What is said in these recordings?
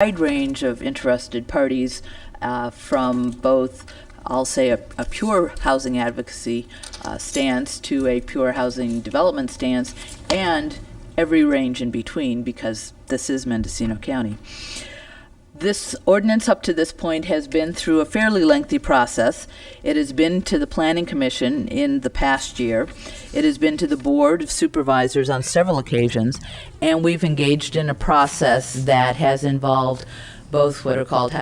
wide range of interested parties, from both, I'll say, a pure housing advocacy stance to a pure housing development stance, and every range in between, because this is Mendocino County. This ordinance up to this point has been through a fairly lengthy process. It has been to the Planning Commission in the past year. It has been to the Board of Supervisors on several occasions, and we've engaged in a process that has involved both what are called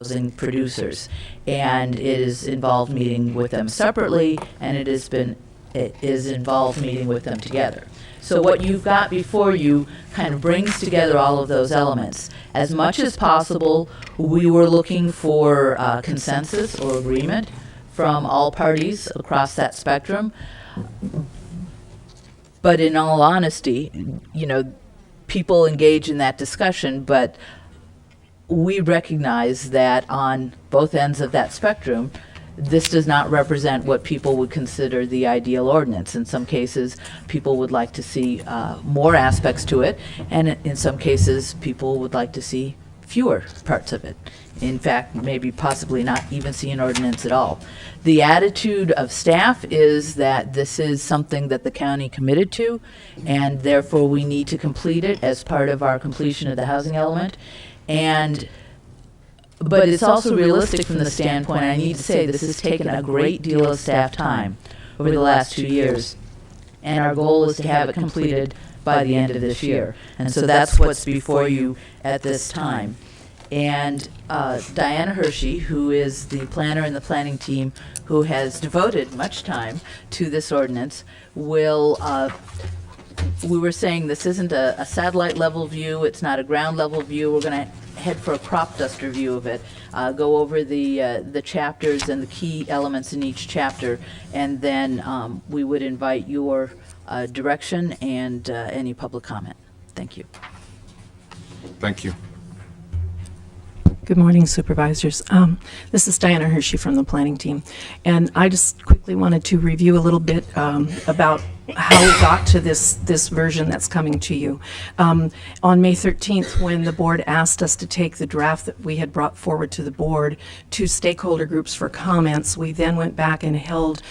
housing producers, and it has involved meeting with them separately, and it is involved meeting with them together. So what you've got before you kind of brings together all of those elements. As much as possible, we were looking for consensus or agreement from all parties across that spectrum. But in all honesty, people engage in that discussion, but we recognize that on both ends of that spectrum, this does not represent what people would consider the ideal ordinance. In some cases, people would like to see more aspects to it, and in some cases, people would like to see fewer parts of it. In fact, maybe possibly not even see an ordinance at all. The attitude of staff is that this is something that the county committed to, and therefore we need to complete it as part of our completion of the housing element. But it's also realistic from the standpoint, I need to say, this has taken a great deal of staff time over the last 2 years. And our goal is to have it completed by the end of this year. And so that's what's before you at this time. And Diana Hershey, who is the planner in the planning team, who has devoted much time to this ordinance, will we were saying this isn't a satellite level view, it's not a ground level view. We're going to head for a crop duster view of it, go over the chapters and the key elements in each chapter, and then we would invite your direction and any public comment. Thank you. Thank you. Good morning, supervisors. This is Diana Hershey from the planning team, and I just quickly wanted to review a little bit about how we got to this version that's coming to you. On May 13th, when the board asked us to take the draft that we had brought forward to the board to stakeholder groups for comments, we then went back and held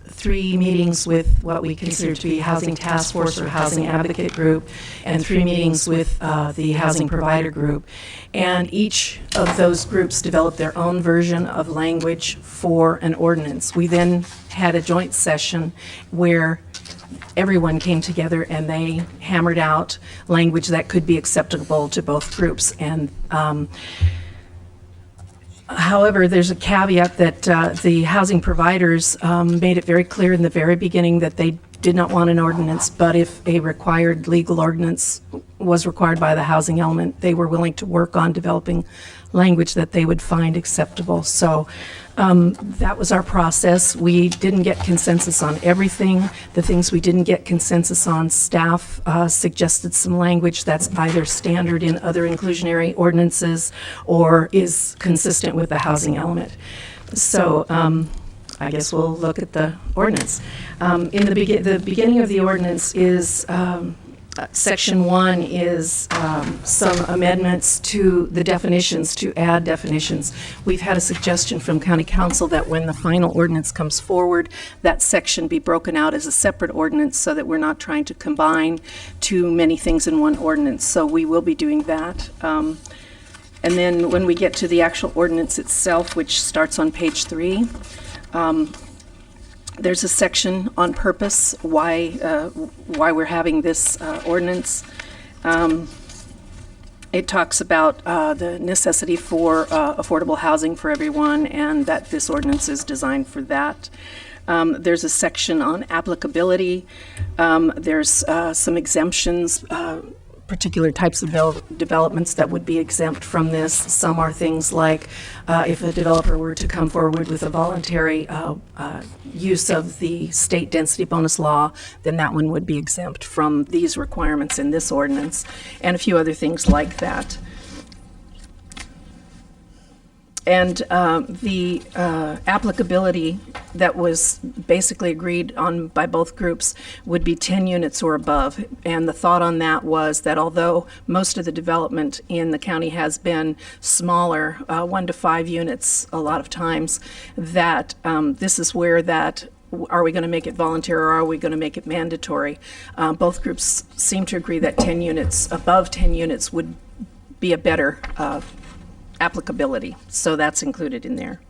3 meetings with what we consider to be Housing Task Force or Housing Advocate Group, and 3 meetings with the Housing Provider Group. And each of those groups developed their own version of language for an ordinance. We then had a joint session where everyone came together and they hammered out language that could be acceptable to both groups. And however, there's a caveat that the housing providers made it very clear in the very beginning that they did not want an ordinance, but if a required legal ordinance was required by the housing element, they were willing to work on developing language that they would find acceptable. So that was our process. We didn't get consensus on everything. The things we didn't get consensus on, staff suggested some language that's either standard in other inclusionary ordinances or is consistent with the housing element. So I guess we'll look at the ordinance. In the beginning of the ordinance is Section 1 is some amendments to the definitions, to add definitions. We've had a suggestion from County Council that when the final ordinance comes forward, that section be broken out as a separate ordinance so that we're not trying to combine too many things in one ordinance. So we will be doing that. And then when we get to the actual ordinance itself, which starts on page 3, there's a section on purpose why we're having this ordinance. It talks about the necessity for affordable housing for everyone, and that this ordinance is designed for that. There's a section on applicability. There's some exemptions, particular types of developments that would be exempt from this. Some are things like if a developer were to come forward with a voluntary use of the state density bonus law, then that one would be exempt from these requirements in this ordinance, and a few other things like that. The applicability that was basically agreed on by both groups would be 10 units or above. And the thought on that was that although most of the development in the county has been smaller, 1 to 5 units a lot of times, that this is where that are we going to make it voluntary or are we going to make it mandatory? Both groups seem to agree that 10 units, above 10 units would be a better applicability, so that's included in there.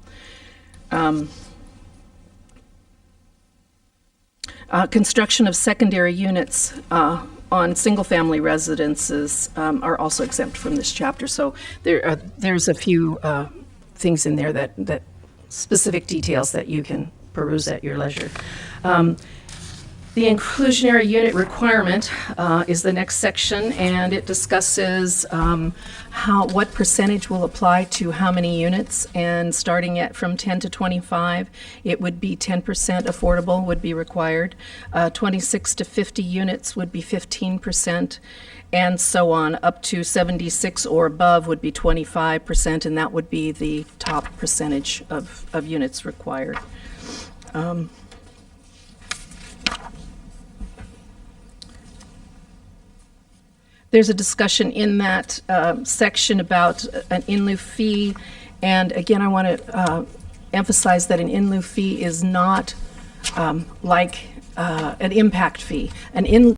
Construction of secondary units on single-family residences are also exempt from this chapter, so there's a few things in there that specific details that you can peruse at your leisure. The inclusionary unit requirement is the next section, and it discusses what percentage will apply to how many units, and starting at from 10 to 25, it would be 10% affordable would be required. 26 to 50 units would be 15%, and so on. Up to 76 or above would be 25%, and that would be the top percentage of units required. There's a discussion in that section about an in lieu fee, and again, I want to emphasize that an in lieu fee is not like an impact fee. An in